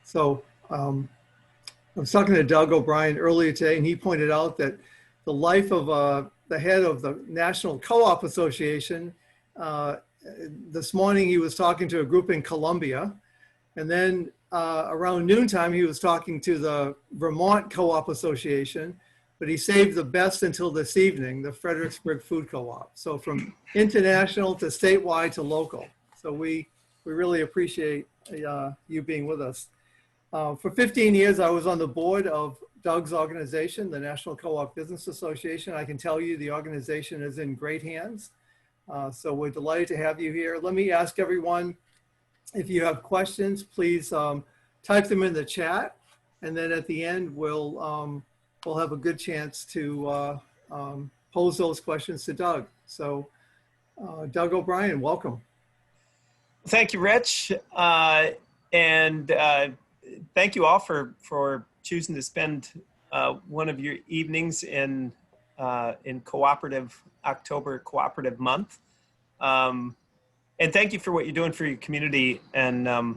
So I was talking to Doug O'Brien earlier today, and he pointed out that the life of the head of the National Co-op Association, this morning he was talking to a group in Columbia, and then around noontime he was talking to the Vermont Co-op Association, but he saved the best until this evening, the Fredericksburg Food Co-op. So from international to statewide to local. So we really appreciate you being with us. For 15 years, I was on the board of Doug's organization, the National Co-op Business Association. I can tell you the organization is in great hands. So we're delighted to have you here. Let me ask everyone, if you have questions, please type them in the chat. And then at the end, we'll have a good chance to pose those questions to Doug. So Doug O'Brien, welcome. Thank you, Rich. Thank you all for choosing to spend one of your evenings in Cooperative, October Cooperative Month. And thank you for what you're doing for your community and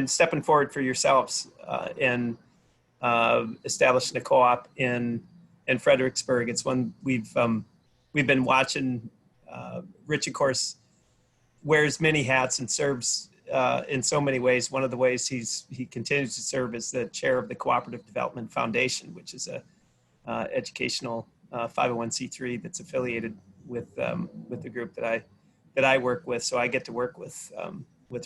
stepping forward for yourselves in establishing a co-op in Fredericksburg. It's one we've been watching. Rich, of course, wears many hats and serves in so many ways. One of the ways he continues to serve as the chair of the Cooperative Development Foundation, which is a educational 501c3 that's affiliated with the group that I work with. So I get to work with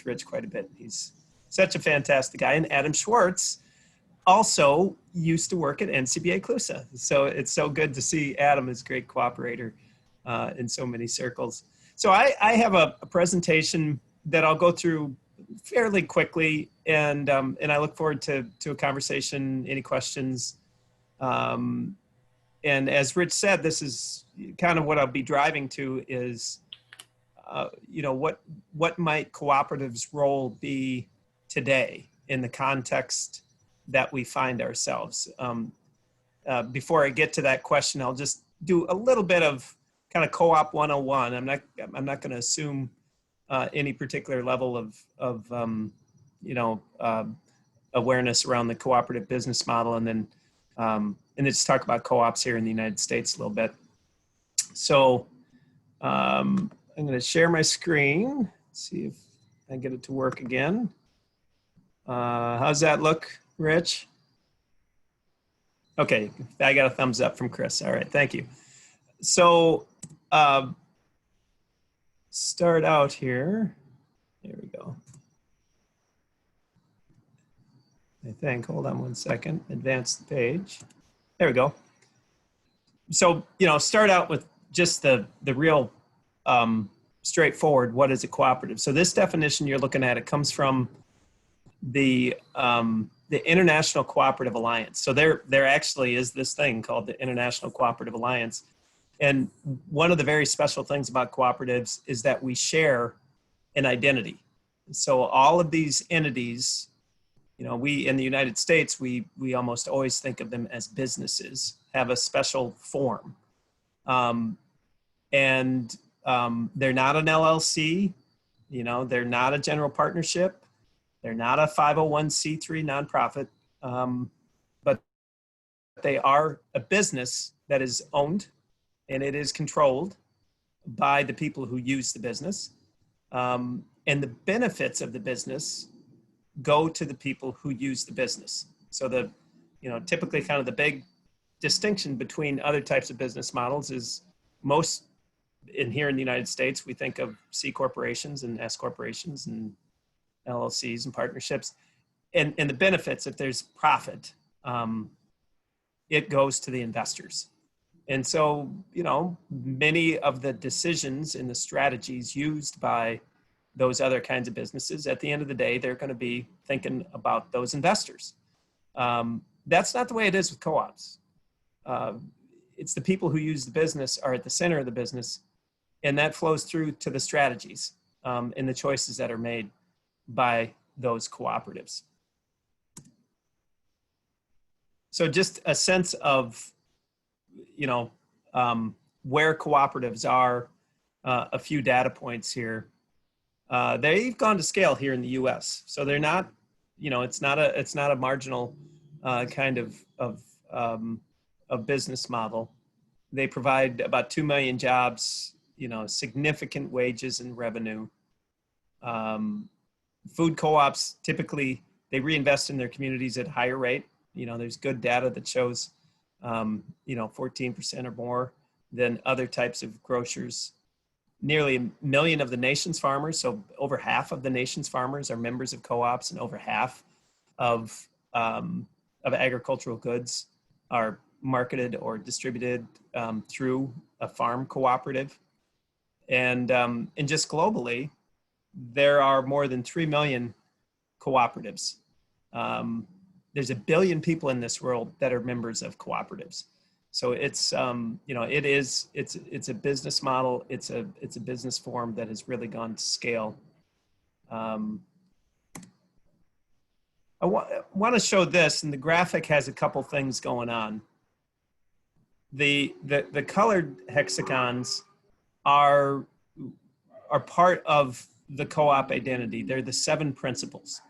Rich quite a bit. He's such a fantastic guy. And Adam Schwartz also used to work at NCBA CLUSA. So it's so good to see Adam as a great cooperator in so many circles. So I have a presentation that I'll go through fairly quickly, and I look forward to a conversation, any questions. And as Rich said, this is kind of what I'll be driving to is, what might cooperatives' role be today in the context that we find ourselves? Before I get to that question, I'll just do a little bit of kind of co-op 101. I'm not going to assume any particular level of awareness around the cooperative business model, and then just talk about co-ops here in the United States a little bit. So I'm going to share my screen. Let's see if I get it to work again. How's that look, Rich? Okay, I got a thumbs up from Chris. All right, thank you. So start out here. There we go. I think, hold on one second, advance the page. There we go. So, start out with just the real straightforward, what is a cooperative? So this definition you're looking at, it comes from the International Cooperative Alliance. So there actually is this thing called the International Cooperative Alliance. And one of the very special things about cooperatives is that we share an identity. So all of these entities, we in the United States, we almost always think of them as businesses, have a special form. They're not an LLC, they're not a general partnership, they're not a 501c3 nonprofit, but they are a business that is owned and it is controlled by the people who use the business. And the benefits of the business go to the people who use the business. So typically kind of the big distinction between other types of business models is here in the United States, we think of C corporations and S corporations and LLCs and partnerships. And the benefits, if there's profit, it goes to the investors. And so, many of the decisions and the strategies used by those other kinds of businesses, at the end of the day, they're going to be thinking about those investors. That's not the way it is with co-ops. It's the people who use the business are at the center of the business, and that flows through to the strategies and the choices that are made by those cooperatives. So just a sense of, where cooperatives are, a few data points here. They've gone to scale here in the US. So they're not, it's not a marginal kind of business model. They provide about 2 million jobs, significant wages and revenue. Food co-ops, typically, they reinvest in their communities at a higher rate. There's good data that shows, 14% or more than other types of grocers. Nearly 1 million of the nation's farmers, so over half of the nation's farmers are members of co-ops, and over half of agricultural goods are marketed or distributed through a farm cooperative. And just globally, there are more than 3 million cooperatives. There's 1 billion people in this world that are members of cooperatives. So it's it's a business model. It's a business form that has really gone to scale. I want to show this, and the graphic has a couple things going on. The colored hexagons are part of the co-op identity. They're the 7 principles.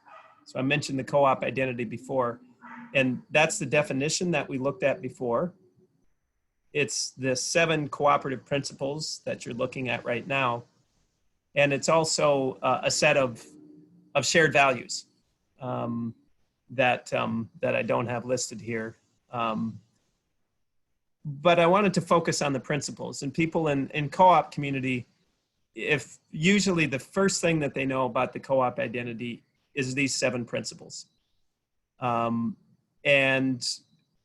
So I mentioned the co-op identity before, and that's the definition that we looked at before. It's the 7 cooperative principles that you're looking at right now. And it's also a set of shared values that I don't have listed here. But I wanted to focus on the principles. And people in co-op community, if usually the first thing that they know about the co-op identity is these 7 principles. And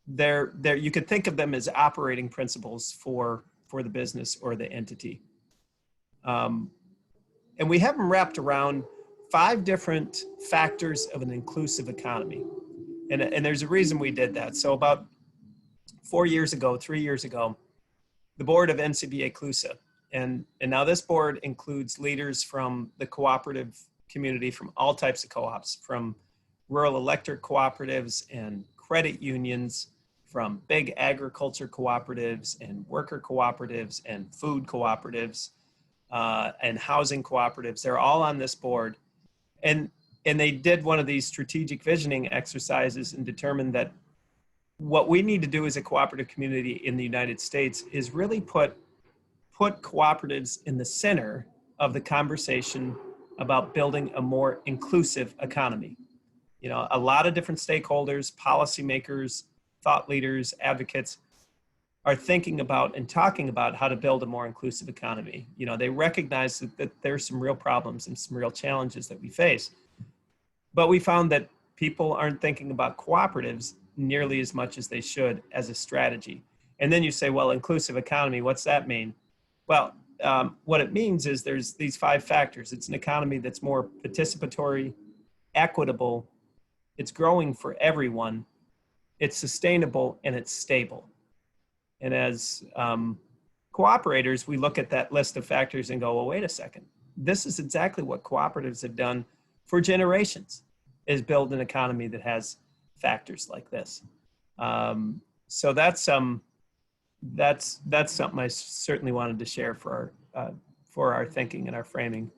you could think of them as operating principles for the business or the entity. And we have them wrapped around 5 different factors of an inclusive economy. And there's a reason we did that. So about 3 years ago, the board of NCBA CLUSA, and now this board includes leaders from the cooperative community, from all types of co-ops, from rural electric cooperatives and credit unions, from big agriculture cooperatives and worker cooperatives and food cooperatives and housing cooperatives. They're all on this board. And they did one of these strategic visioning exercises and determined that what we need to do as a cooperative community in the United States is really put cooperatives in the center of the conversation about building a more inclusive economy. A lot of different stakeholders, policymakers, thought leaders, advocates are thinking about and talking about how to build a more inclusive economy. They recognize that there's some real problems and some real challenges that we face. But we found that people aren't thinking about cooperatives nearly as much as they should as a strategy. And then you say, well, inclusive economy, what's that mean? Well, what it means is there's these 5 factors. It's an economy that's more participatory, equitable, it's growing for everyone, it's sustainable, and it's stable. And as cooperators, we look at that list of factors and go, well, wait a second. This is exactly what cooperatives have done for generations, is build an economy that has factors like this. So that's something I certainly wanted to share for our thinking and our framing.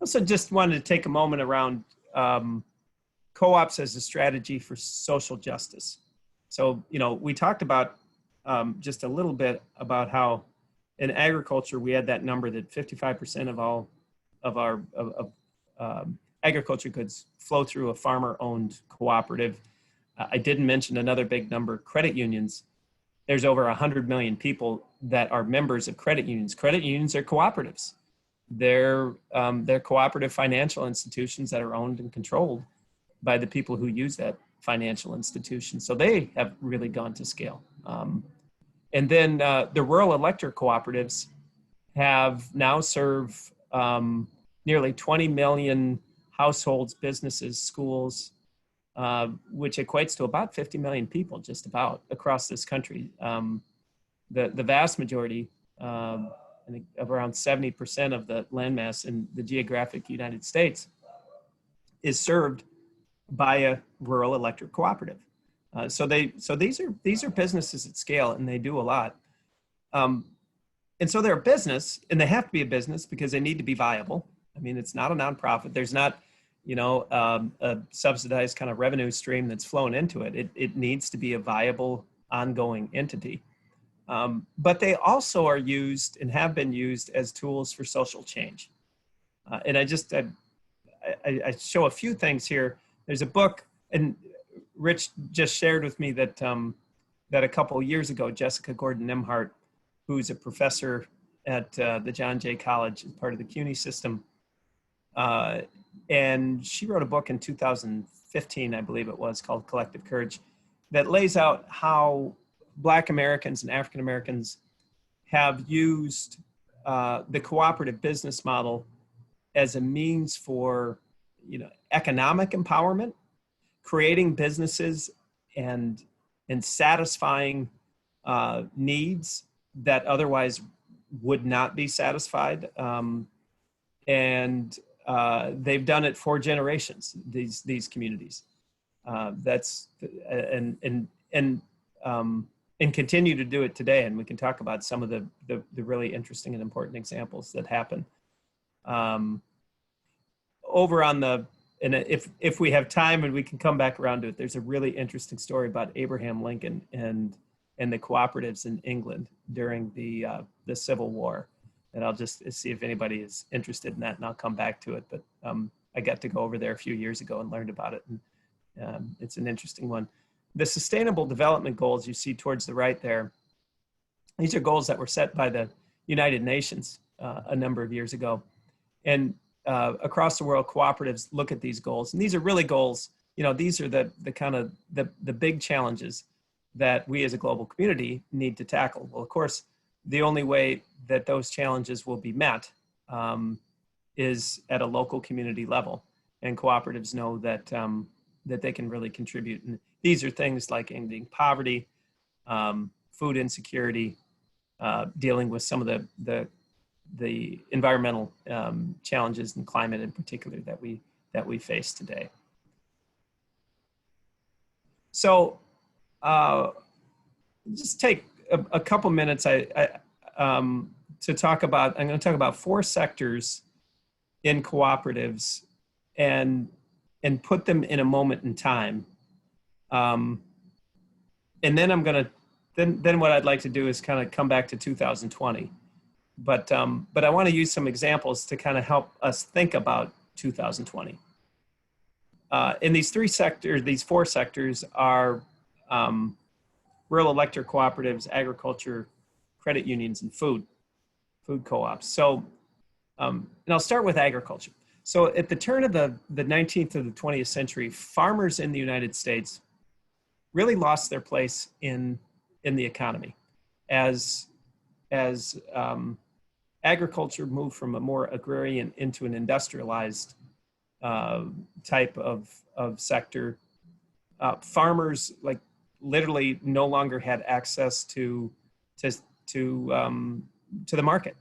Also just wanted to take a moment around co-ops as a strategy for social justice. So, we talked about just a little bit about how in agriculture, we had that number that 55% of all of our agriculture goods flow through a farmer-owned cooperative. I didn't mention another big number, credit unions. There's over 100 million people that are members of credit unions. Credit unions are cooperatives. They're cooperative financial institutions that are owned and controlled by the people who use that financial institution. So they have really gone to scale. And then the rural electric cooperatives have now served nearly 20 million households, businesses, schools, which equates to about 50 million people just about across this country. The vast majority, I think of around 70% of the landmass in the geographic United States is served by a rural electric cooperative. So these are businesses at scale, and they do a lot. And so they're a business, and they have to be a business because they need to be viable. I mean, it's not a nonprofit. There's not a subsidized kind of revenue stream that's flown into it. It needs to be a viable, ongoing entity. But they also are used and have been used as tools for social change. And I show a few things here. There's a book, and Rich just shared with me that that a couple of years ago, Jessica Gordon-Nimhart, who's a professor at the John Jay College, part of the CUNY system, and she wrote a book in 2015, I believe it was, called Collective Courage, that lays out how Black Americans and African Americans have used the cooperative business model as a means for, economic empowerment, creating businesses and satisfying needs that otherwise would not be satisfied. And they've done it for generations, these communities. And continue to do it today. And we can talk about some of the really interesting and important examples that happen. Over on and if we have time and we can come back around to it, there's a really interesting story about Abraham Lincoln and the cooperatives in England during the Civil War. And I'll just see if anybody is interested in that, and I'll come back to it. But I got to go over there a few years ago and learned about it. And it's an interesting one. The Sustainable Development Goals you see towards the right there, these are goals that were set by the United Nations a number of years ago. And across the world, cooperatives look at these goals. And these are really goals, these are the kind of the big challenges that we as a global community need to tackle. Well, of course, the only way that those challenges will be met is at a local community level. And cooperatives know that, that they can really contribute. And these are things like ending poverty, food insecurity, dealing with some of the environmental challenges and climate in particular that we face today. So just take a couple minutes to talk about. I'm going to talk about 4 sectors in cooperatives and put them in a moment in time. And then I'm going to then what I'd like to do is kind of come back to 2020. But I want to use some examples to kind of help us think about 2020. In these 4 sectors are rural electric cooperatives, agriculture, credit unions, and food co-ops. So, and I'll start with agriculture. So at the turn of the 19th to the 20th century, farmers in the United States really lost their place in the economy as agriculture moved from a more agrarian into an industrialized type of sector. Farmers literally no longer had access to the market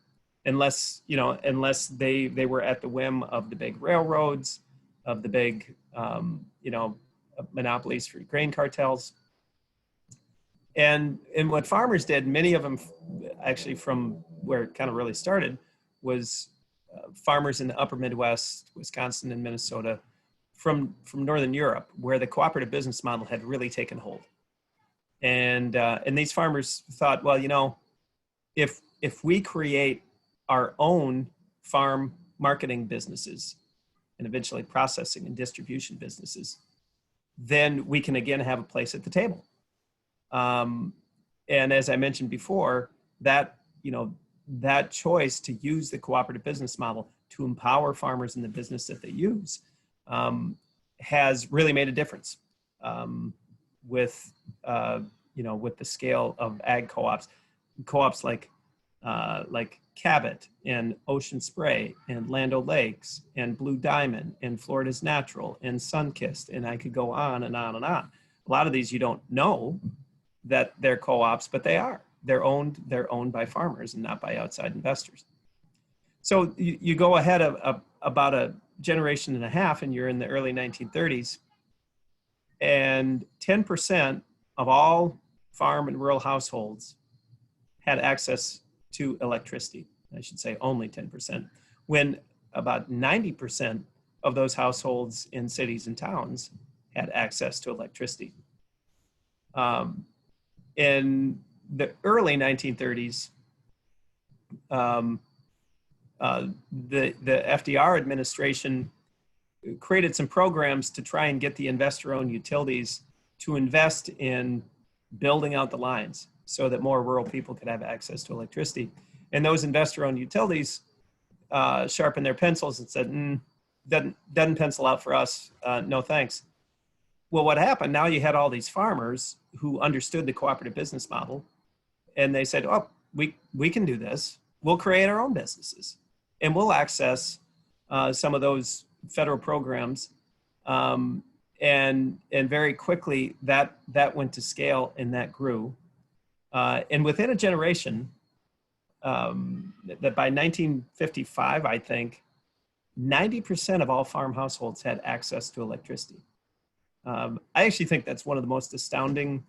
unless they were at the whim of the big railroads, of the big monopolies for grain cartels. And what farmers did, many of them actually from where it kind of really started, was farmers in the upper Midwest, Wisconsin and Minnesota, from Northern Europe, where the cooperative business model had really taken hold. And these farmers thought, well, if we create our own farm marketing businesses and eventually processing and distribution businesses, then we can again have a place at the table. And as I mentioned before, that choice to use the cooperative business model to empower farmers in the business that they use has really made a difference with the scale of ag co-ops like Cabot and Ocean Spray and Land O'Lakes and Blue Diamond and Florida's Natural and Sunkist, and I could go on and on and on. A lot of these you don't know that they're co-ops, but they are. They're owned by farmers and not by outside investors. So you go ahead of about a generation and a half, and you're in the early 1930s, and 10% of all farm and rural households had access to electricity. I should say only 10%, when about 90% of those households in cities and towns had access to electricity. In the early 1930s, the FDR administration created some programs to try and get the investor-owned utilities to invest in building out the lines so that more rural people could have access to electricity. And those investor-owned utilities sharpened their pencils and said, doesn't pencil out for us, no thanks. Well, what happened, now you had all these farmers who understood the cooperative business model, and they said, oh, we can do this. We'll create our own businesses, and we'll access some of those federal programs. And very quickly that went to scale and that grew. And within a generation, that by 1955, I think, 90% of all farm households had access to electricity. I actually think that's one of the most astounding,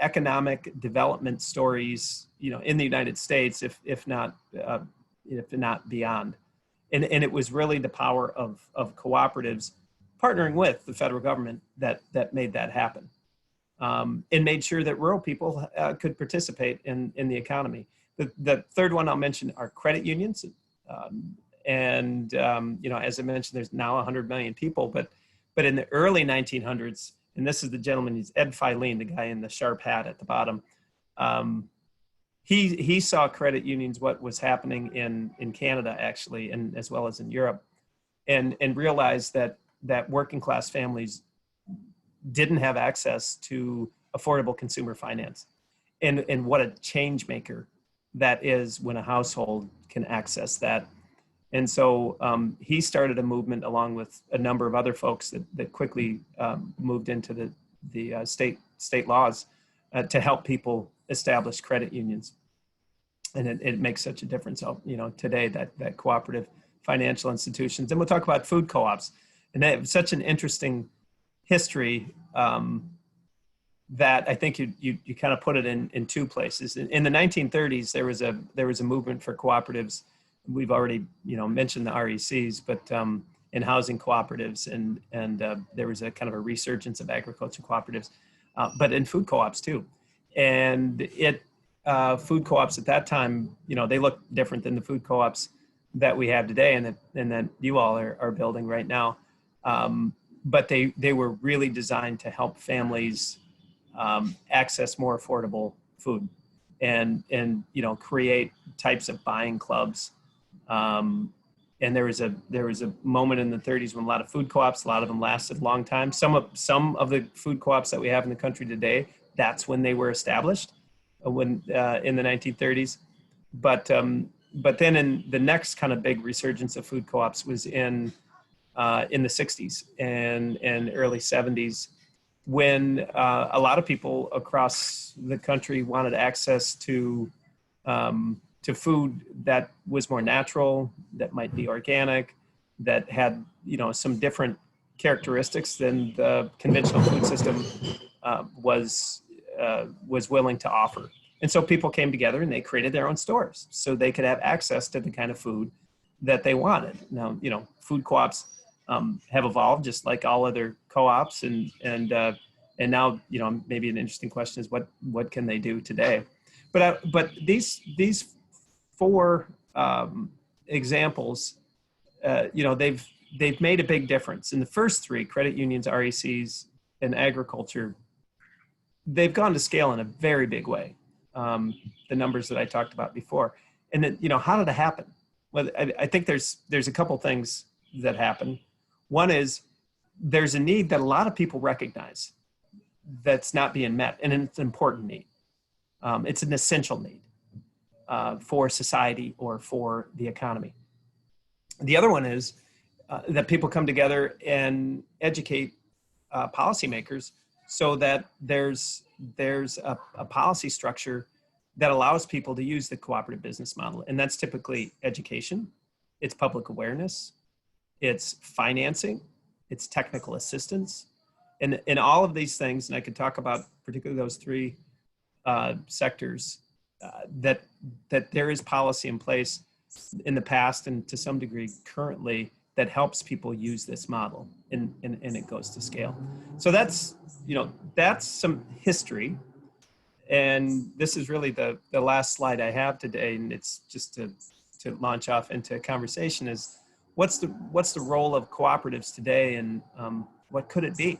economic development stories, in the United States, if not beyond. And it was really the power of cooperatives partnering with the federal government that made that happen, and made sure that rural people could participate in the economy. The third one I'll mention are credit unions. As I mentioned, there's now 100 million people, but in the early 1900s, and this is the gentleman, he's Ed Filene, the guy in the sharp hat at the bottom. He saw credit unions, what was happening in Canada actually, and as well as in Europe, and realized that working class families didn't have access to affordable consumer finance, and what a change maker that is when a household can access that. And so he started a movement along with a number of other folks that quickly moved into the state laws to help people establish credit unions. And it makes such a difference, today that cooperative financial institutions. And we'll talk about food co-ops. And they have such an interesting history that I think you kind of put it in two places. In the 1930s, there was a movement for cooperatives. We've already mentioned the RECs, but in housing cooperatives, and there was a kind of a resurgence of agriculture cooperatives, but in food co-ops too. And food co-ops at that time, they look different than the food co-ops that we have today, and that you all are building right now. But they were really designed to help families access more affordable food, and create types of buying clubs. And there was a moment in the 30s when a lot of food co-ops, a lot of them lasted a long time. Some of the food co-ops that we have in the country today, that's when they were established, in the 1930s. But then in the next kind of big resurgence of food co-ops was in the 60s and early 70s, when a lot of people across the country wanted access to food that was more natural, that might be organic, that had some different characteristics than the conventional food system was willing to offer. And so people came together and they created their own stores so they could have access to the kind of food that they wanted. Now, food co-ops have evolved just like all other co-ops, and now, maybe an interesting question is what can they do today? But these four examples, they've made a big difference. In the first three, credit unions, RECs, and agriculture, they've gone to scale in a very big way. The numbers that I talked about before. And then, how did it happen? Well, I think there's a couple things that happen. One is there's a need that a lot of people recognize that's not being met, and it's an important need. It's an essential need for society or for the economy. The other one is that people come together and educate policymakers so that there's a policy structure that allows people to use the cooperative business model. And that's typically education, it's public awareness, it's financing, it's technical assistance. And all of these things, and I could talk about particularly those three sectors, that there is policy in place in the past and to some degree currently that helps people use this model, and it goes to scale. So that's, that's some history. And this is really the last slide I have today, and it's just to launch off into a conversation is what's the role of cooperatives today, and what could it be,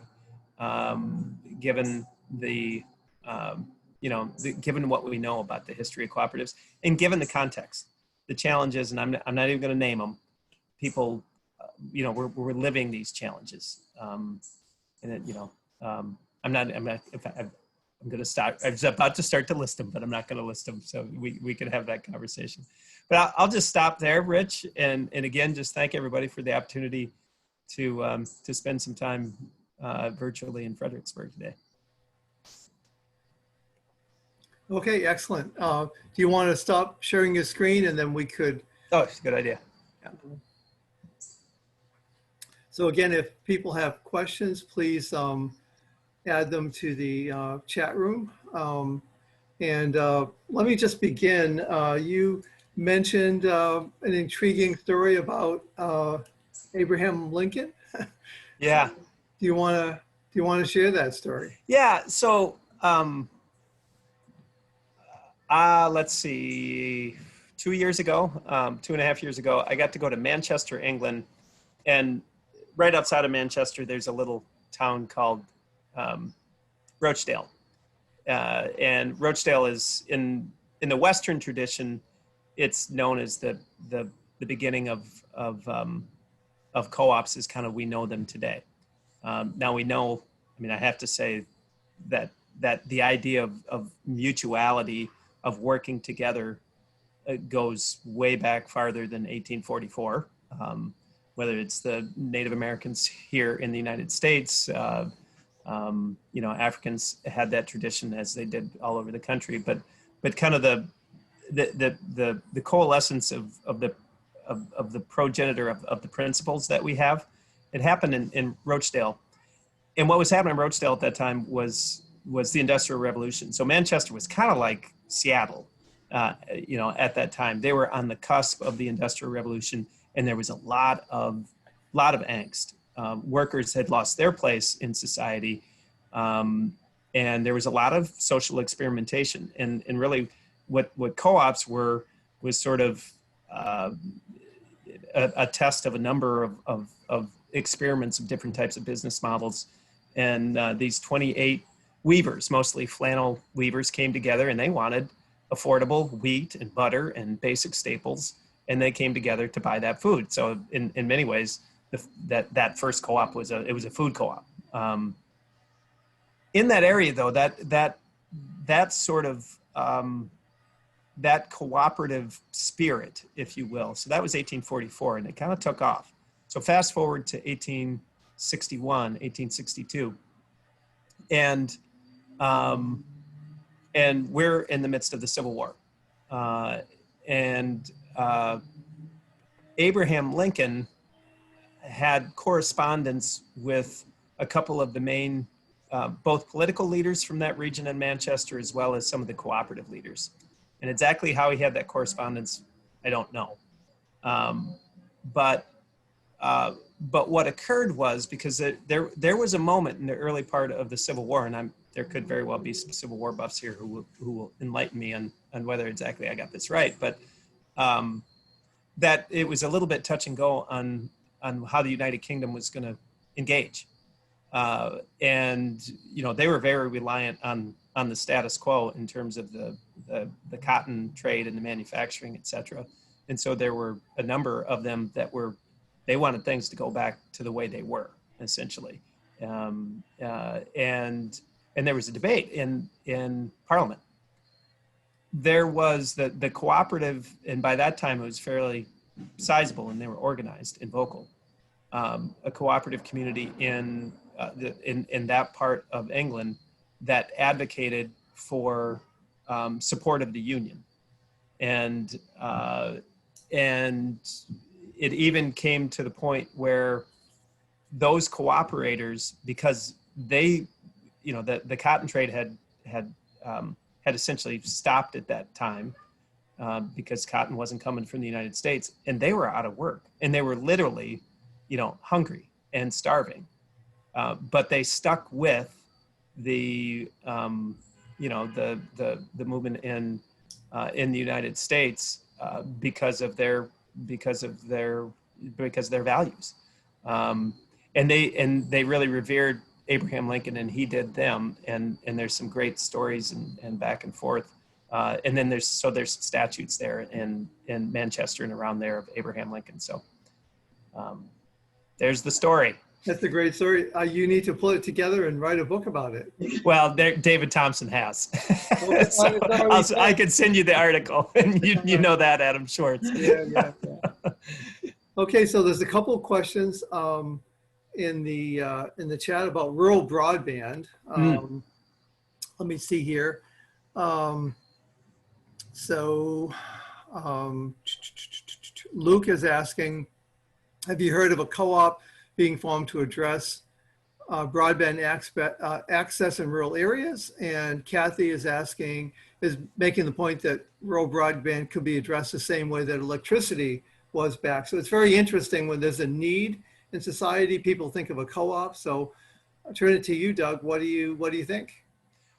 given given what we know about the history of cooperatives, and given the context, the challenges, and I'm not even going to name them. People, we're living these challenges, and it, I'm going to start. I was about to start to list them, but I'm not going to list them. So we can have that conversation. But I'll just stop there, Rich. And again, just thank everybody for the opportunity to spend some time virtually in Fredericksburg today. Okay, excellent. Do you want to stop sharing your screen, and then we could? Oh, it's a good idea. Yeah. So again, if people have questions, please add them to the chat room. And let me just begin. You mentioned an intriguing story about Abraham Lincoln. Yeah. Do you want to share that story? Yeah. So let's see. 2 years ago, 2.5 years ago, I got to go to Manchester, England, and right outside of Manchester, there's a little town called Rochdale. And Rochdale is in the Western tradition, it's known as the beginning of co-ops, is kind of, we know them today. Now we know, I have to say that the idea of mutuality, of working together, goes way back farther than 1844. Whether it's the Native Americans here in the United States, Africans had that tradition, as they did all over the country. But kind of the coalescence of the progenitor of the principles that we have, it happened in Rochdale. And what was happening in Rochdale at that time was the Industrial Revolution. So Manchester was kind of like Seattle, at that time. They were on the cusp of the Industrial Revolution, and there was a lot of angst. Workers had lost their place in society, and there was a lot of social experimentation. And really, what co-ops were was sort of a test of a number of experiments of different types of business models. And these 28 weavers, mostly flannel weavers, came together, and they wanted affordable wheat and butter and basic staples, and they came together to buy that food. So in many ways, that first co-op was a food co-op. In that area, though, that sort of that cooperative spirit, if you will. So that was 1844, and it kind of took off. So fast forward to 1861, 1862, and we're in the midst of the Civil War, and Abraham Lincoln had correspondence with a couple of the main, both political leaders from that region in Manchester, as well as some of the cooperative leaders. And exactly how he had that correspondence, I don't know. But what occurred was, because there was a moment in the early part of the Civil War, and there could very well be some Civil War buffs here who will enlighten me on whether exactly I got this right, but that it was a little bit touch and go on how the United Kingdom was going to engage. And they were very reliant on the status quo in terms of the cotton trade and the manufacturing, et cetera. And so there were a number of them that they wanted things to go back to the way they were, essentially. And there was a debate in Parliament. There was the cooperative, and by that time it was fairly sizable, and they were organized and vocal. A cooperative community in that part of England that advocated for support of the union, and it even came to the point where those cooperators, because they, the cotton trade had essentially stopped at that time. because cotton wasn't coming from the United States, and they were out of work, and they were literally, hungry and starving. But they stuck with the the movement in the United States because of their values, and they really revered Abraham Lincoln, and he did them, and there's some great stories and back and forth, and then there's statutes there in Manchester and around there of Abraham Lincoln. So there's the story. That's a great story. You need to pull it together and write a book about it. Well, David Thompson has. Well, So I could send you the article, and you know that, Adam Schwartz. Yeah. Okay, so there's a couple of questions in the chat about rural broadband. Let me see here. Luke is asking, have you heard of a co-op being formed to address broadband access in rural areas? And Kathy is making the point that rural broadband could be addressed the same way that electricity was back. So it's very interesting when there's a need in society, people think of a co-op. So I'll turn it to you, Doug. What do you think?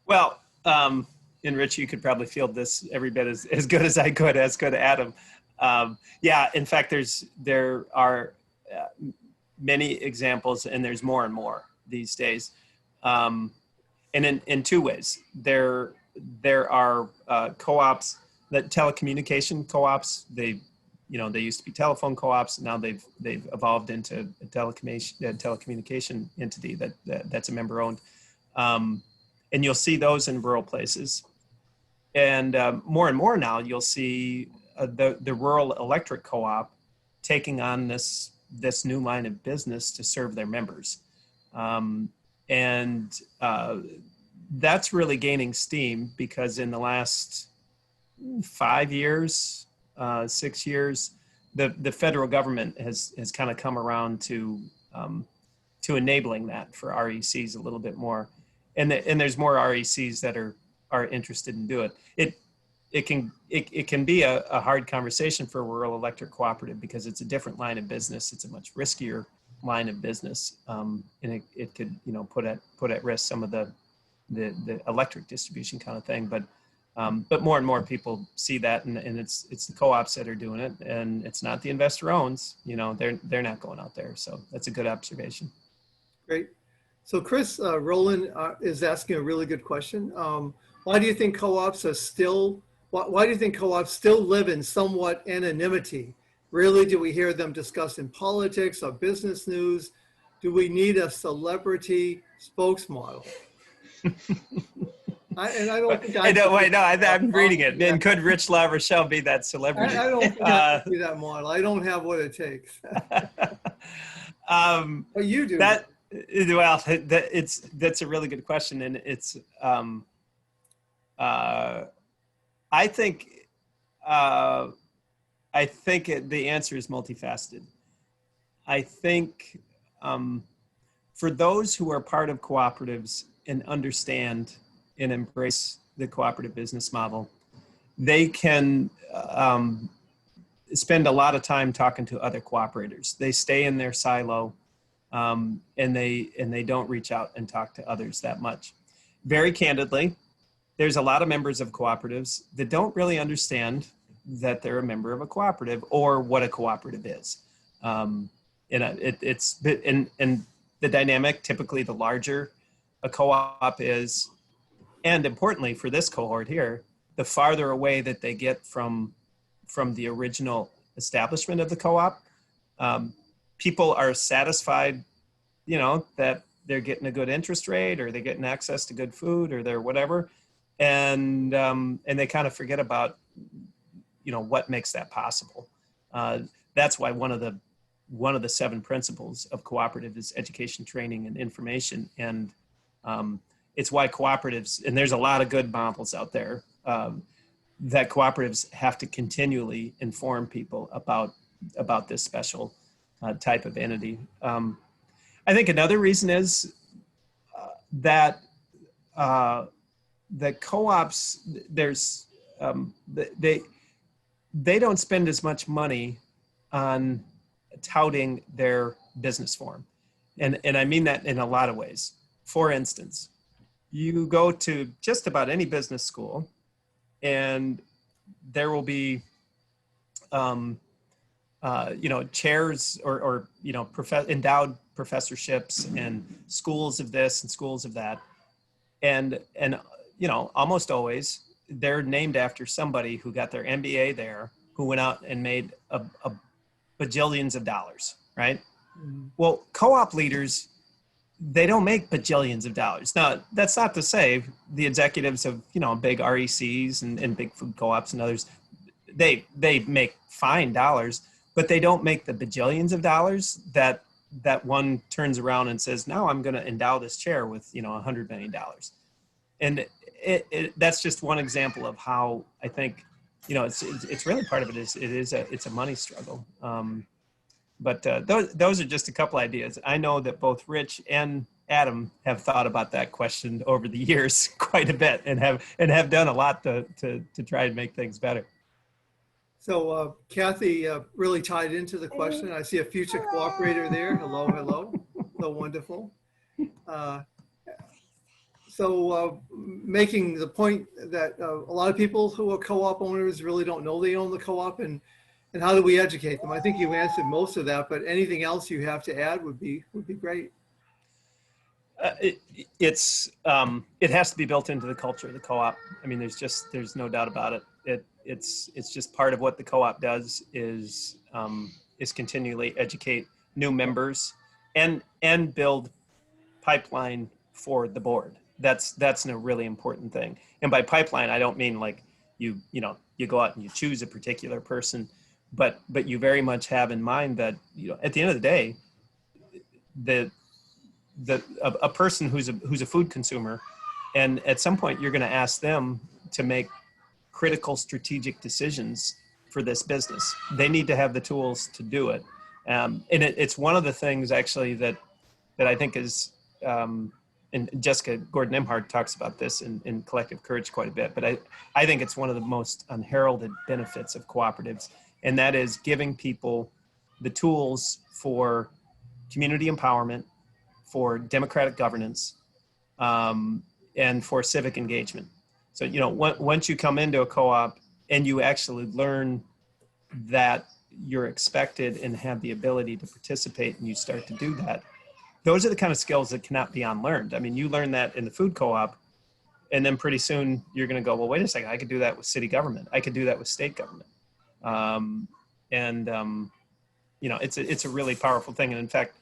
Well, and Rich, you could probably field this every bit as good as I could, as good Adam. Yeah, in fact, there are many examples, and there's more and more these days. And in two ways. There are co-ops, that telecommunication co-ops. They used to be telephone co-ops. Now they've evolved into a telecommunication entity that's a member owned. And you'll see those in rural places. And more now, you'll see the rural electric co-op taking on this new line of business to serve their members. And that's really gaining steam, because in the last 5 years, 6 years, the federal government has kind of come around to enabling that for RECs a little bit more. And there's more RECs that are interested in doing it. It can be a hard conversation for a rural electric cooperative, because it's a different line of business. It's a much riskier line of business, and it could put at risk some of the electric distribution kind of thing. But more and more people see that, and it's the co-ops that are doing it, and it's not the investor owns. They're not going out there. So that's a good observation. Great. So Chris Rowland is asking a really good question. Why do you think co-ops still live in somewhat anonymity? Rarely do we hear them discussed in politics or business news. Do we need a celebrity spokesmodel? I'm reading it. And could Rich LaRochelle be that celebrity? I don't think I can be that model. I don't have what it takes. But you do. That's a really good question, and it's I think the answer is multifaceted. I think for those who are part of cooperatives and understand and embrace the cooperative business model, they can spend a lot of time talking to other cooperators. They stay in their silo, and they don't reach out and talk to others that much. Very candidly, there's a lot of members of cooperatives that don't really understand that they're a member of a cooperative or what a cooperative is. And the dynamic, typically the larger a co-op is, and importantly for this cohort here, the farther away that they get from the original establishment of the co-op, people are satisfied, that they're getting a good interest rate, or they're getting access to good food, or they're whatever. And they kind of forget about, what makes that possible. That's why one of the 7 principles of cooperative is education, training, and information. And it's why cooperatives, and there's a lot of good models out there, that cooperatives have to continually inform people about this special type of entity. I think another reason is that co-ops, they don't spend as much money on touting their business form. And I mean that in a lot of ways. For instance, you go to just about any business school and there will be, chairs or endowed professorships and schools of this and schools of that. And almost always they're named after somebody who got their MBA there, who went out and made a bajillions of dollars, right? Mhm. Well, co-op leaders, they don't make bajillions of dollars. Now, that's not to say the executives of, big RECs and big food co-ops and others, they make fine dollars, but they don't make the bajillions of dollars that one turns around and says, now I'm going to endow this chair with, $100 million. And that's just one example of how I think, it's really part of it is it's a money struggle. But those are just a couple ideas. I know that both Rich and Adam have thought about that question over the years quite a bit and have done a lot to try and make things better. So Kathy really tied into the question. I see a future cooperator there. Hello, hello. So wonderful. Making the point that a lot of people who are co-op owners really don't know they own the co-op, and how do we educate them? I think you answered most of that, but anything else you have to add would be great. It has to be built into the culture of the co-op. I mean, there's no doubt about it. It's just part of what the co-op does is continually educate new members and build pipeline for the board. That's a really important thing. And by pipeline, I don't mean like you go out and you choose a particular person, but you very much have in mind that, at the end of the day, a person who's a food consumer, and at some point you're going to ask them to make critical strategic decisions for this business. They need to have the tools to do it. And it's one of the things actually that I think is, and Jessica Gordon-Emhart talks about this in Collective Courage quite a bit, but I think it's one of the most unheralded benefits of cooperatives, and that is giving people the tools for community empowerment, for democratic governance, and for civic engagement. So, once you come into a co-op and you actually learn that you're expected and have the ability to participate and you start to do that, those are the kind of skills that cannot be unlearned. I mean, you learn that in the food co-op, and then pretty soon you're going to go, well, wait a second, I could do that with city government. I could do that with state government. It's a really powerful thing. And in fact,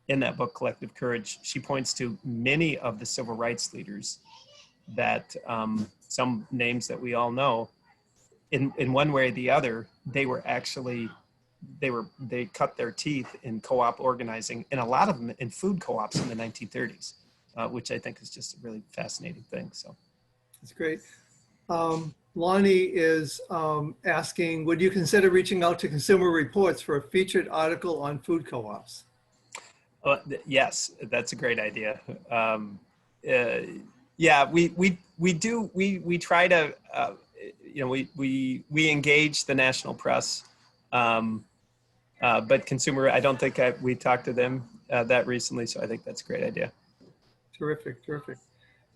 in that book, Collective Courage, she points to many of the civil rights leaders that some names that we all know, in one way or the other, they cut their teeth in co-op organizing, and a lot of them in food co-ops in the 1930s, which I think is just a really fascinating thing. So That's great. Lonnie is asking, would you consider reaching out to Consumer Reports for a featured article on food co-ops? Yes, that's a great idea. Yeah, we do. We try to, we engage the national press, but consumer, I don't think we talked to them that recently. So I think that's a great idea. Terrific, terrific.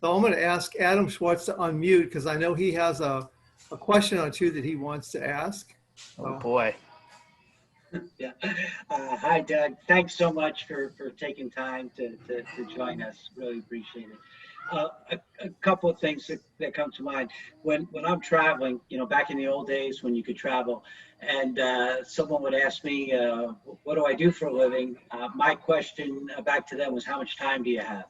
So I'm going to ask Adam Schwartz to unmute because I know he has a question or two that he wants to ask. Oh boy. Yeah. Hi, Doug. Thanks so much for taking time to join us. Really appreciate it. A couple of things that come to mind when I'm traveling, back in the old days when you could travel, and someone would ask me, what do I do for a living? My question back to them was, how much time do you have?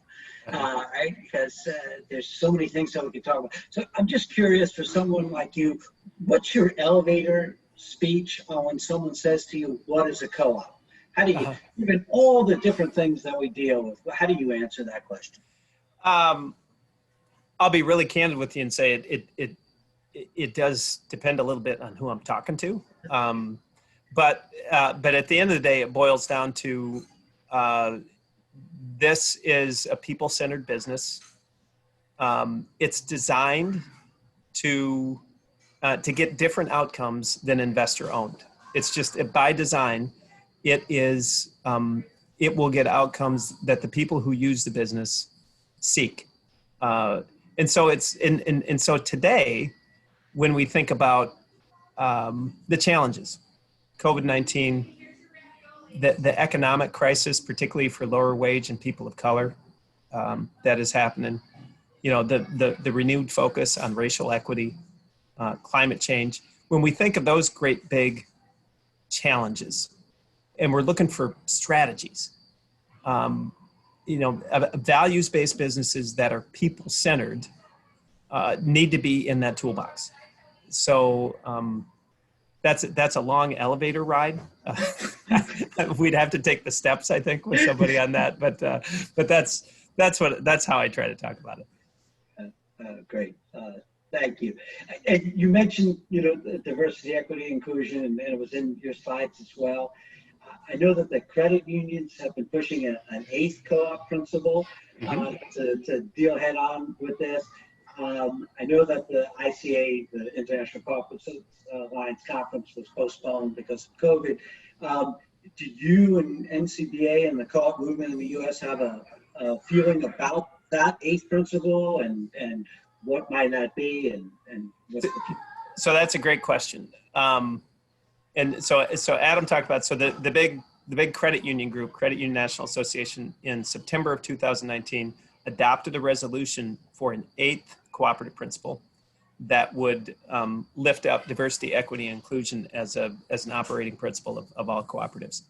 Right? Because there's so many things that we could talk about. So I'm just curious, for someone like you, what's your elevator speech on when someone says to you, what is a co-op? How do you, given all the different things that we deal with, how do you answer that question? I'll be really candid with you and say it does depend a little bit on who I'm talking to. But at the end of the day, it boils down to this is a people-centered business. It's designed to to get different outcomes than investor owned. It's just by design, it is, it will get outcomes that the people who use the business seek. And so and so today, when we think about the challenges, COVID-19, the economic crisis, particularly for lower wage and people of color, that is happening, the renewed focus on racial equity, climate change. When we think of those great big challenges, and we're looking for strategies, values-based businesses that are people-centered need to be in that toolbox. So that's a long elevator ride. We'd have to take the steps, I think, with somebody on that. But that's how I try to talk about it. Great. Thank you. And you mentioned, diversity, equity, inclusion, and it was in your slides as well. I know that the credit unions have been pushing an eighth co-op principle to deal head on with this. I know that the ICA, the International Cooperative Alliance Conference, was postponed because of COVID. Do you and NCBA and the co-op movement in the U.S. have a feeling about that eighth principle and what might that be and what's the future? So that's a great question. And so Adam talked about, so the big credit union group, Credit Union National Association, in September of 2019 adopted a resolution for an eighth cooperative principle that would lift up diversity, equity, and inclusion as an operating principle of all cooperatives.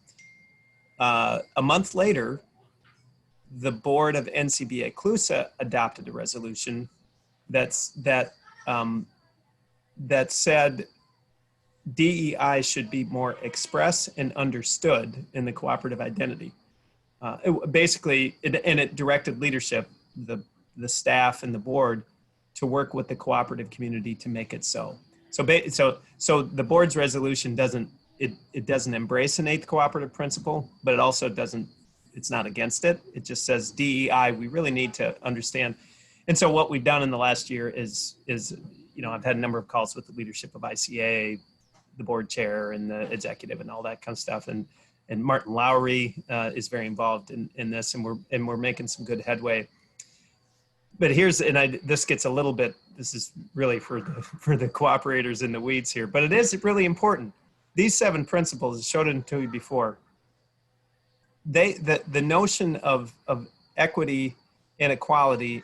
A month later, the board of NCBA CLUSA adopted a resolution that said DEI should be more expressed and understood in the cooperative identity. It directed leadership, the staff and the board, to work with the cooperative community to make it so. So the board's resolution doesn't embrace an eighth cooperative principle, but it also it's not against it. It just says DEI, we really need to understand. And so what we've done in the last year is I've had a number of calls with the leadership of ICA, the board chair and the executive and all that kind of stuff. And Martin Lowry is very involved in this, and we're making some good headway. But this gets a little bit, this is really for the cooperators in the weeds here, but it is really important. These 7 principles, I showed it to you before, the notion of equity and equality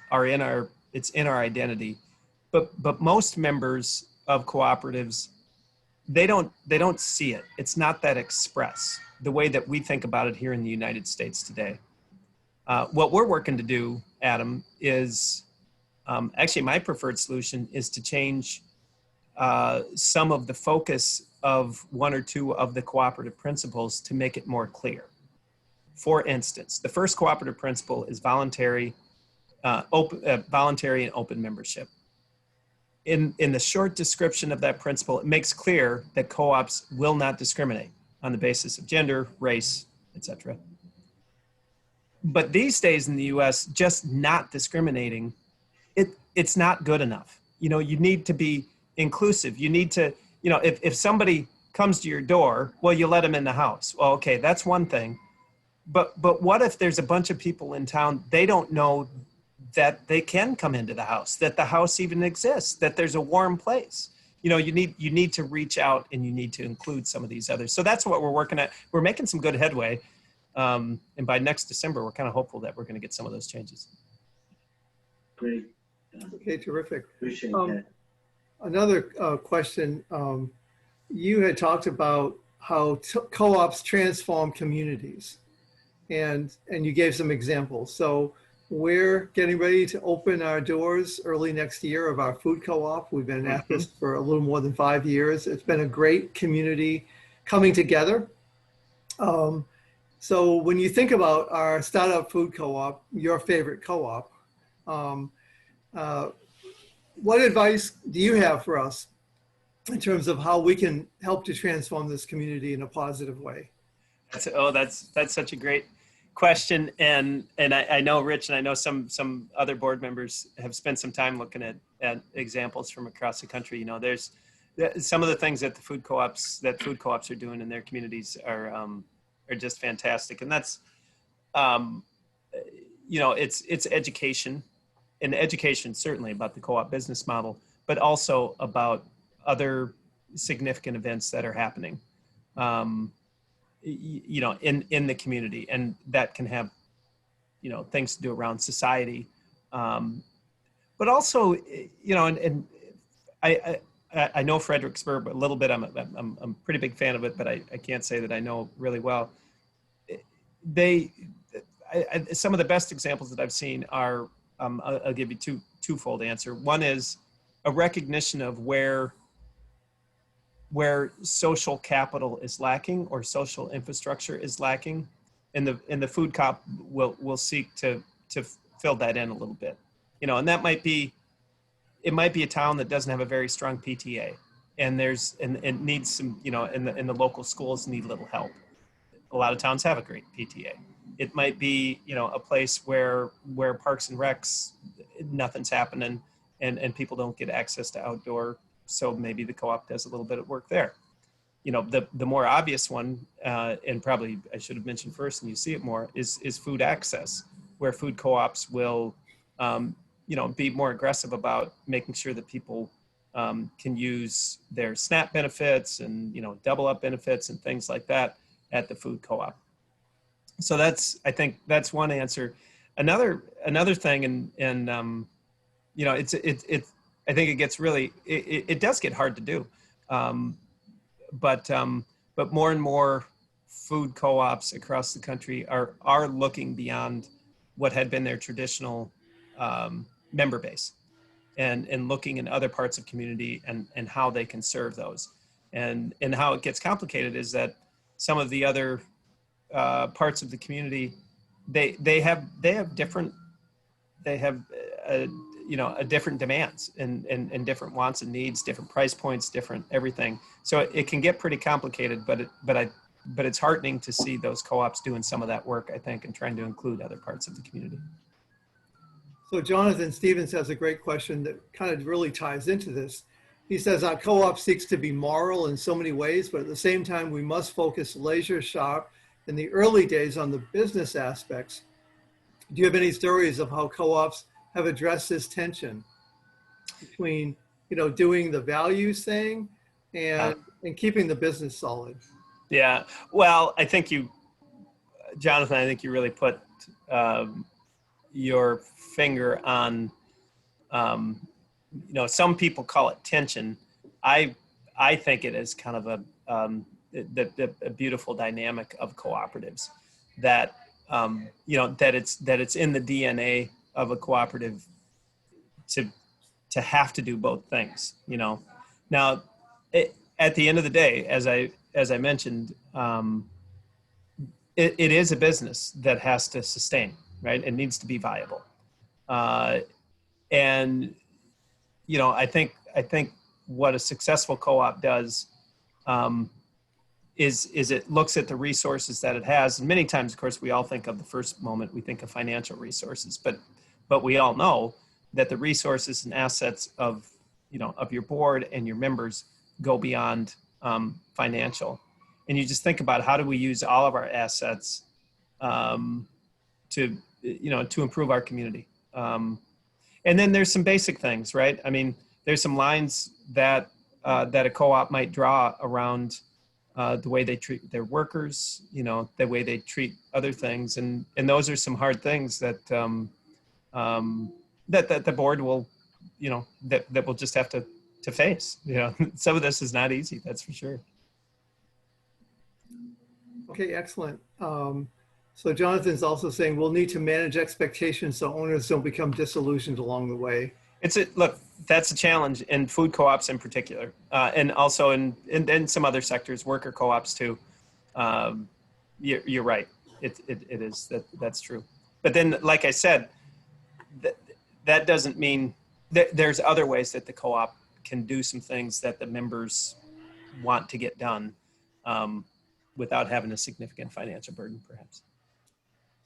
it's in our identity, but most members of cooperatives, they don't see it. It's not that express the way that we think about it here in the United States today. What we're working to do, Adam, is actually my preferred solution is to change some of the focus of 1 or 2 of the cooperative principles to make it more clear. For instance, the first cooperative principle is voluntary and open membership. In the short description of that principle, it makes clear that co-ops will not discriminate on the basis of gender, race, etc. But these days in the US, just not discriminating, it's not good enough. You need to be inclusive. You need to, if somebody comes to your door, well, you let them in the house. Well, okay, that's one thing. But what if there's a bunch of people in town, they don't know that they can come into the house, that the house even exists, that there's a warm place. You need to reach out and you need to include some of these others. So that's what we're working at. We're making some good headway. And by next December, we're kind of hopeful that we're going to get some of those changes. Great. Okay, terrific. Appreciate that. Another question. You had talked about how co-ops transform communities, and you gave some examples. So we're getting ready to open our doors early next year of our food co-op. We've been at this for a little more than 5 years. It's been a great community coming together. So when you think about our startup food co-op, your favorite co-op, what advice do you have for us in terms of how we can help to transform this community in a positive way? That's such a great question. And I know Rich and I know some other board members have spent some time looking at examples from across the country. some of the things that food co-ops are doing in their communities are just fantastic. And that's, it's education, and education certainly about the co-op business model, but also about other significant events that are happening, in the community, and that can have, things to do around society, but also, and I know Fredericksburg a little bit. I'm a pretty big fan of it, but I can't say that I know really well. Some of the best examples that I've seen are, I'll give you twofold answer. One is a recognition of where social capital is lacking or social infrastructure is lacking, and the food co-op will seek to fill that in a little bit, and that might be, it might be a town that doesn't have a very strong PTA, and it needs some, in the local schools need little help. A lot of towns have a great PTA. It might be, a place where Parks and Recs, nothing's happening, and people don't get access to outdoor. So maybe the co-op does a little bit of work there. The more obvious one, and probably I should have mentioned first, and you see it more, is food access, where food co-ops will, be more aggressive about making sure that people can use their SNAP benefits and, double up benefits and things like that at the food co-op. So I think that's one answer. Another thing, and I think it gets really, it does get hard to do, but more and more food co-ops across the country are looking beyond what had been their traditional member base, and looking in other parts of community and how they can serve those, and how it gets complicated is that some of the other parts of the community, they have different different demands and different wants and needs, different price points, different everything. So it can get pretty complicated, but it's heartening to see those co-ops doing some of that work, I think, and trying to include other parts of the community. So Jonathan Stevens has a great question that kind of really ties into this. He says, our co-op seeks to be moral in so many ways, but at the same time, we must focus leisure sharp in the early days on the business aspects. Do you have any stories of how co-ops have addressed this tension between, doing the values thing and keeping the business solid? Yeah, well, I think Jonathan, I think you really put your finger on, some people call it tension. I think it is kind of a beautiful dynamic of cooperatives that, that it's in the DNA of a cooperative to have to do both things, Now, at the end of the day, as I mentioned, it is a business that has to sustain, right? It needs to be viable. And, I think what a successful co-op does is it looks at the resources that it has. And many times, of course, we all think of the first moment, we think of financial resources, but we all know that the resources and assets of your board and your members go beyond financial. And you just think about, how do we use all of our assets to improve our community? And then there's some basic things, right? I mean, there's some lines that a co-op might draw around the way they treat their workers, the way they treat other things, and those are some hard things that that the board will, that we'll just have to face. Some of this is not easy, that's for sure. Okay, excellent. So Jonathan's also saying we'll need to manage expectations so owners don't become disillusioned along the way. Look, that's a challenge in food co-ops in particular, and also in some other sectors, worker co-ops too. You're right. It is that's true. But then, like I said, that doesn't mean that there's other ways that the co-op can do some things that the members want to get done without having a significant financial burden, perhaps.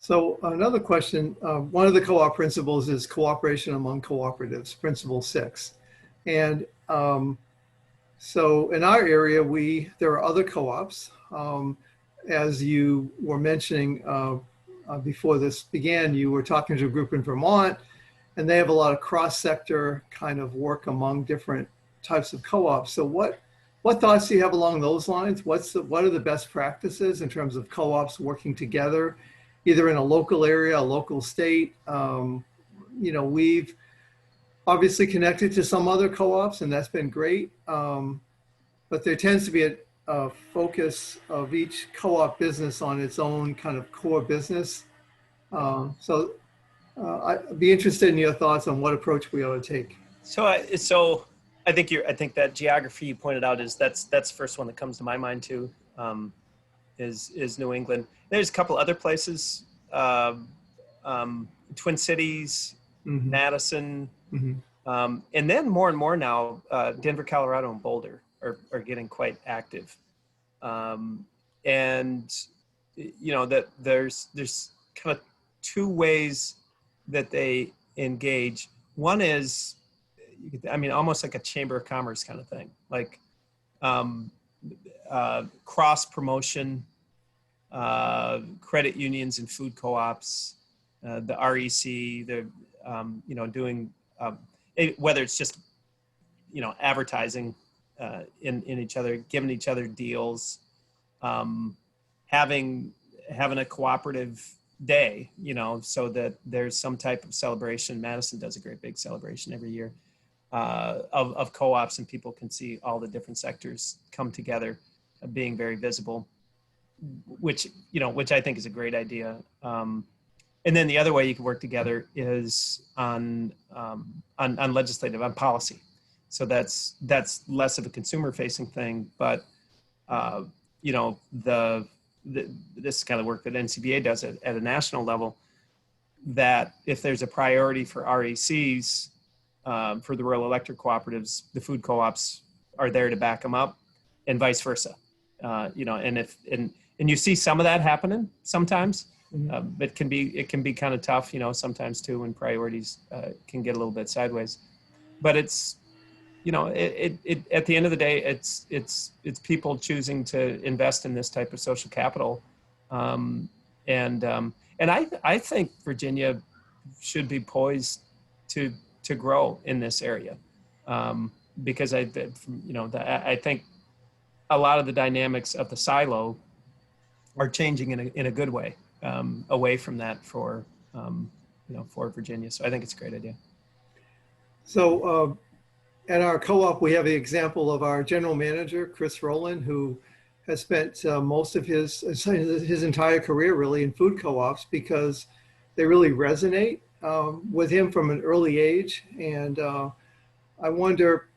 So another question, one of the co-op principles is cooperation among cooperatives, principle 6. And So in our area, there are other co-ops. As you were mentioning before this began, you were talking to a group in Vermont, and they have a lot of cross-sector kind of work among different types of co-ops. So what thoughts do you have along those lines? What are the best practices in terms of co-ops working together, either in a local area, a local state? We've obviously connected to some other co-ops, and that's been great. But there tends to be a focus of each co-op business on its own kind of core business. I'd be interested in your thoughts on what approach we ought to take. I think that geography you pointed out that's the first one that comes to my mind too. Is New England. There's a couple other places, Twin Cities, Mm-hmm. Madison, Mm-hmm. and then more and more now, Denver, Colorado, and Boulder are getting quite active. And that there's kind of two ways that they engage. One is, almost like a chamber of commerce kind of thing, like cross promotion, credit unions and food co-ops, the REC, they're doing whether it's just advertising in each other, giving each other deals, having a cooperative day, so that there's some type of celebration. Madison does a great big celebration every year of co-ops, and people can see all the different sectors come together, being very visible, which I think is a great idea. And then the other way you can work together is on legislative, on policy. So that's less of a consumer-facing thing, but this kind of work that NCBA does at a national level, that if there's a priority for RECs, for the rural electric cooperatives, the food co-ops are there to back them up, and vice versa. And you see some of that happening sometimes. Mm-hmm. It can be kind of tough, sometimes too, when priorities can get a little bit sideways. But it's at the end of the day, it's people choosing to invest in this type of social capital, and I think Virginia should be poised to grow in this area, because I think a lot of the dynamics of the silo are changing in a good way, away from that for Virginia. So I think it's a great idea. So at our co-op, we have the example of our general manager, Chris Rowland, who has spent most of his entire career really in food co-ops, because they really resonate with him from an early age. And I wonder,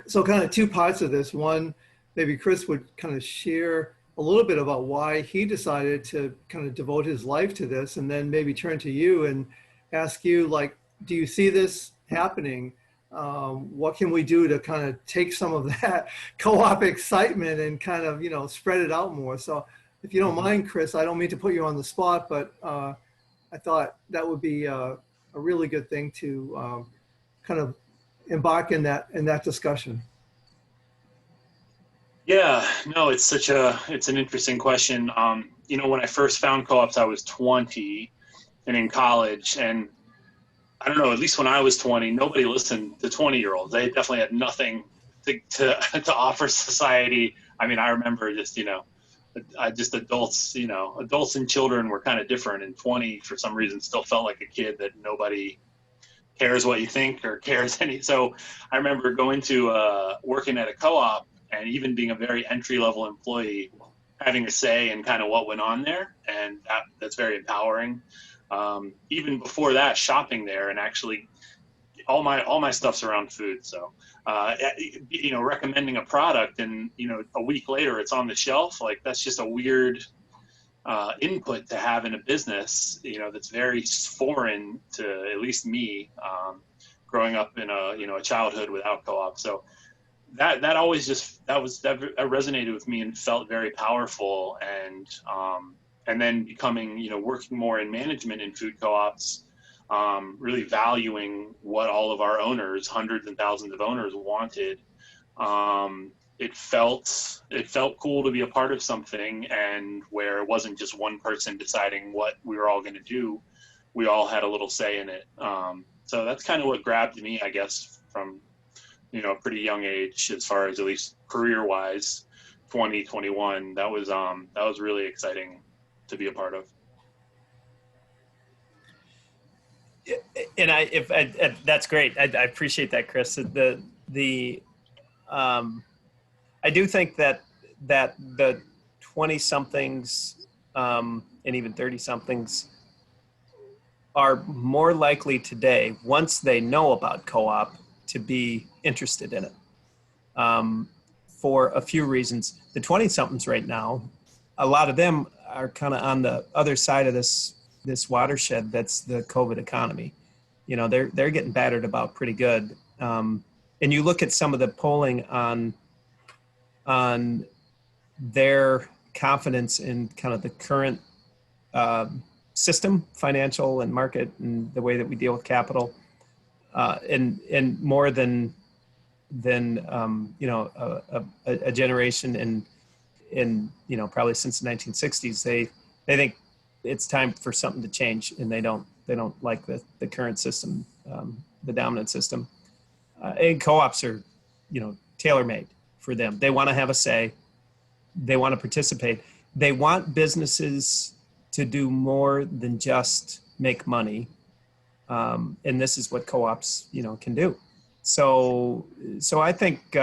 so kind of two parts of this. One, maybe Chris would kind of share a little bit about why he decided to kind of devote his life to this, and then maybe turn to you and ask you, like, do you see this happening? What can we do to kind of take some of that co-op excitement and kind of, spread it out more? So if you don't mind, Chris, I don't mean to put you on the spot, but I thought that would be a really good thing to kind of embark in that discussion. Yeah, no, it's an interesting question. When I first found co-ops, I was 20 and in college, and I don't know, at least when I was 20, nobody listened to 20-year-olds. They definitely had nothing to offer society. I remember just adults, adults and children were kind of different, and 20 for some reason still felt like a kid that nobody cares what you think or cares any. So I remember going to working at a co-op, and even being a very entry-level employee, having a say in kind of what went on there, and that's very empowering. Even before that, shopping there, and actually all my stuff's around food. So, recommending a product, and a week later it's on the shelf. Like, that's just a weird input to have in a business. That's very foreign to at least me, growing up in a childhood without co-op. So that always that resonated with me and felt very powerful. And then becoming, working more in management in food co-ops, really valuing what all of our owners, hundreds and thousands of owners, wanted, It felt cool to be a part of something, and where it wasn't just one person deciding what we were all going to do. We all had a little say in it. So that's kind of what grabbed me, I guess, from, a pretty young age, as far as at least career-wise, 2021. That was really exciting to be a part of. And that's great. I appreciate that, Chris. I do think that the 20-somethings and even 30-somethings are more likely today, once they know about co-op, to be interested in it for a few reasons. The 20-somethings right now, a lot of them are kind of on the other side of this watershed that's the COVID economy. They're getting battered about pretty good. And you look at some of the polling on their confidence in kind of the current system, financial and market, and the way that we deal with capital, and more than a generation in probably since the 1960s, they think it's time for something to change, and they don't like the current system, the dominant system. And co-ops are tailor-made for them. They want to have a say. They want to participate. They want businesses to do more than just make money. And this is what co-ops, can do. So I think,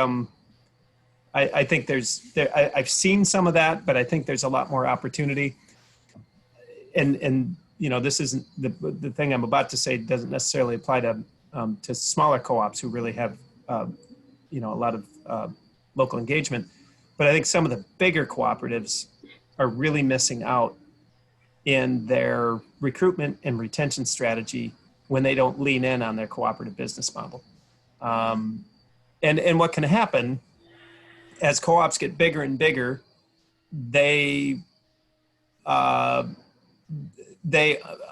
I think I've seen some of that, but I think there's a lot more opportunity. And this isn't the thing I'm about to say doesn't necessarily apply to smaller co-ops who really have, a lot of local engagement. But I think some of the bigger cooperatives are really missing out in their recruitment and retention strategy when they don't lean in on their cooperative business model. And what can happen as co-ops get bigger and bigger, they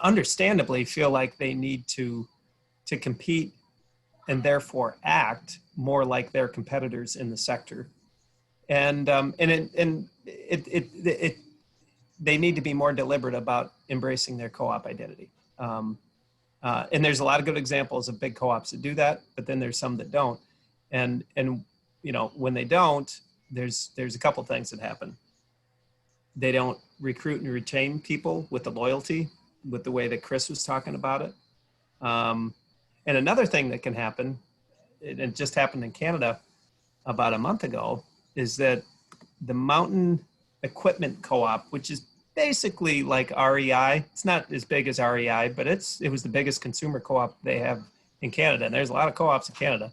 understandably feel like they need to compete and therefore act more like their competitors in the sector. And they need to be more deliberate about embracing their co-op identity. And there's a lot of good examples of big co-ops that do that, but then there's some that don't. And when they don't, there's a couple things that happen. They don't recruit and retain people with the loyalty, with the way that Chris was talking about it. And another thing that can happen, it just happened in Canada about a month ago, is that the Mountain Equipment Co-op, which is basically like REI, it's not as big as REI, but it was the biggest consumer co-op they have in Canada. And there's a lot of co-ops in Canada.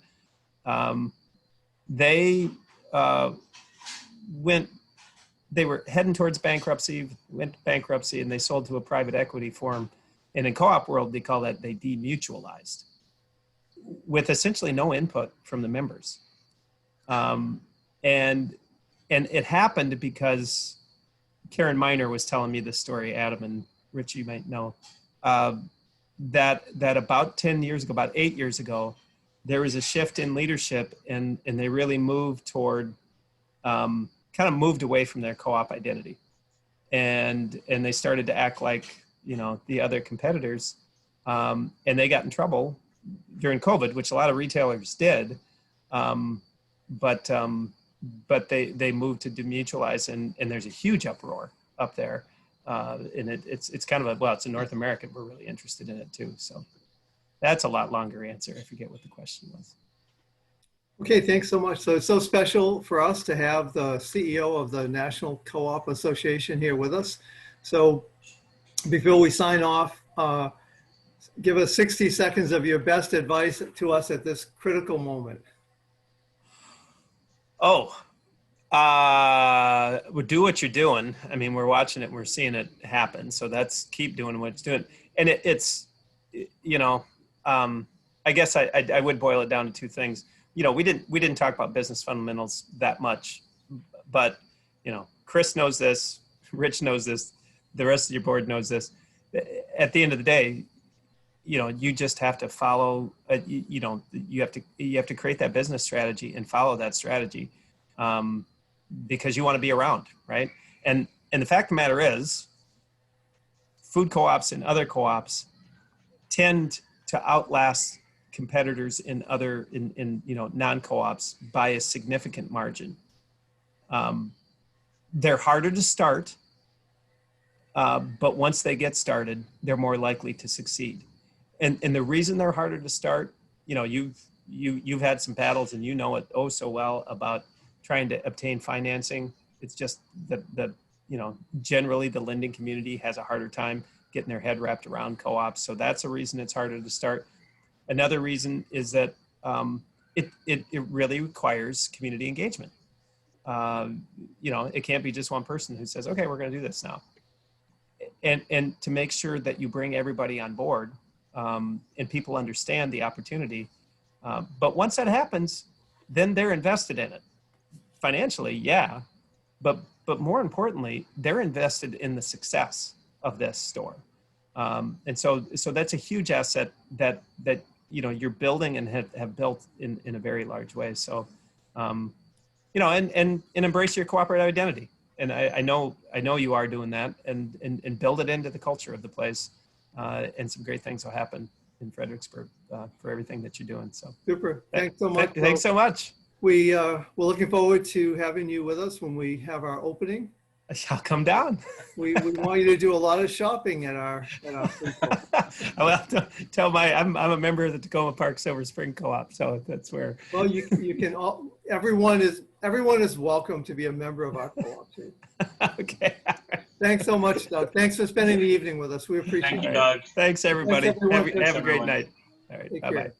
They were heading towards bankruptcy, went to bankruptcy, and they sold to a private equity firm. And in co-op world, they call that they demutualized, with essentially no input from the members. And it happened because Karen Miner was telling me this story, Adam and Rich, you might know, that about 10 years ago, about 8 years ago, there was a shift in leadership, and they really moved toward, kind of moved away from their co-op identity. And they started to act like, the other competitors. And they got in trouble during COVID, which a lot of retailers did. But they moved to demutualize, and there's a huge uproar up there. And it's kind of it's in North America, we're really interested in it too. So that's a lot longer answer. I forget what the question was. Okay, thanks so much. So it's so special for us to have the CEO of the National Co-op Association here with us. So before we sign off, give us 60 seconds of your best advice to us at this critical moment. Do what you're doing. I mean, we're watching it and we're seeing it happen. So that's keep doing what it's doing. And I guess I would boil it down to two things. We didn't talk about business fundamentals that much, but Chris knows this, Rich knows this, the rest of your board knows this. At the end of the day, you just have to follow, you have to create that business strategy and follow that strategy, because you want to be around, right? And the fact of the matter is, food co-ops and other co-ops tend to outlast competitors in other non-co-ops by a significant margin. They're harder to start, but once they get started, they're more likely to succeed. And the reason they're harder to start, you've had some battles, and you know it oh so well about trying to obtain financing. It's just that generally the lending community has a harder time getting their head wrapped around co-ops. So that's a reason it's harder to start. Another reason is that it really requires community engagement. It can't be just one person who says, okay, we're going to do this now. And to make sure that you bring everybody on board, and people understand the opportunity. But once that happens, then they're invested in it. Financially, yeah, but more importantly, they're invested in the success of this store. And so that's a huge asset that you're building and have built in a very large way. So, and embrace your cooperative identity. And I know you are doing that, and build it into the culture of the place. And some great things will happen in Fredericksburg for everything that you're doing. So Super. Thanks so much. Thanks so much. We're looking forward to having you with us when we have our opening. I'll come down. We want you to do a lot of shopping at our food court. Well, tell I'm a member of the Tacoma Park Silver Spring Co-op, so that's where. Well, you can all, everyone is welcome to be a member of our co-op too. Okay. Thanks so much, Doug. Thanks for spending the evening with us. We appreciate it. Thank you, Doug. Thanks, everybody. Thanks, everyone. Have a great night. All right. Bye-bye.